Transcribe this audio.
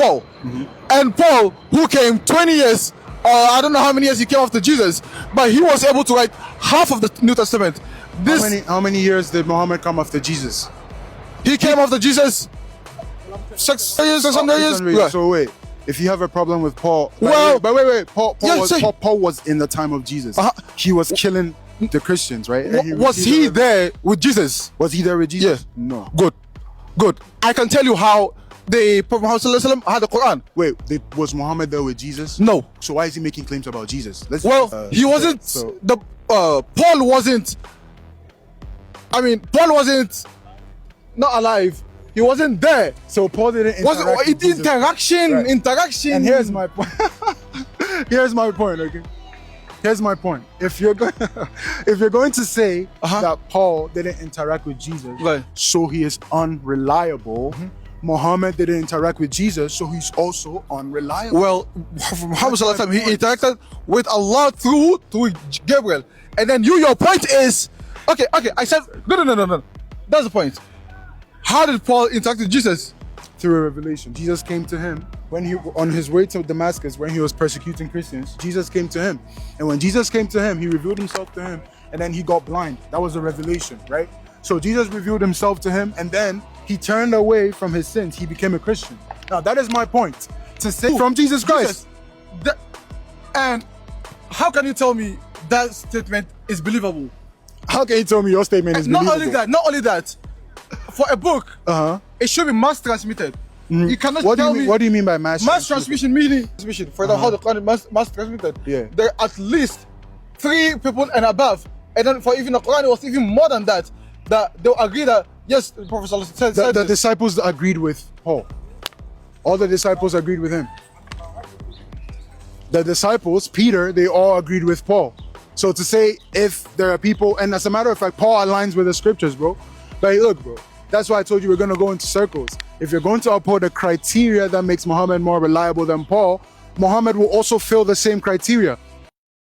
Paul. And Paul, who came 20 years, or I don't know how many years he came after Jesus, but he was able to write half of the New Testament. How many years did Muhammad come after Jesus? He came after Jesus 600 years, 600 years. Yeah. So wait, if you have a problem with Paul, Well, wait. Paul yeah, was in the time of Jesus. He was killing the Christians, right? And Was he there with Jesus? Was he there with Jesus? Yeah. No. Good. I can tell you how the Prophet Muhammad ﷺ had the Quran. Wait, was Muhammad there with Jesus? No. So why is he making claims about Jesus? He wasn't. Paul wasn't. I mean, Paul wasn't not alive. He wasn't there. So Paul didn't interact with Jesus. Interaction. And here's my point. Here's my point. Okay. Here's my point. If you're going to say that Paul didn't interact with Jesus, Right. so he is unreliable. Muhammad didn't interact with Jesus, so he's also unreliable. Well, Muhammad ﷺ, he interacted with Allah through Gabriel. And then your point is, okay, I said, no. That's the point. How did Paul interact with Jesus? Through a revelation. Jesus came to him when he on his way to Damascus, when he was persecuting Christians. Jesus came to him, and when Jesus came to him, he revealed himself to him, and then he got blind. That was a revelation, right? So Jesus revealed himself to him, and then he turned away from his sins. He became a Christian. Now that is my point. To say from Jesus Christ. And how can you tell me that statement is believable? How can you tell me your statement is believable? Not only that. For a book, it should be mass transmitted. You cannot tell me. What do you mean by mass transmission? Meaning transmission. For example, how the Quran is mass transmitted. Yeah. There are at least 3 people and above, and then for even the Quran, it was even more than that. That they'll agree that yes, the Prophet said the disciples agreed with Paul. All the disciples agreed with him. The disciples, Peter, they all agreed with Paul. So to say if there are people, and as a matter of fact, Paul aligns with the scriptures, bro. But look, bro, that's why I told you we're going to go into circles. If you're going to uphold the criteria that makes Muhammad more reliable than Paul, Muhammad will also fill the same criteria.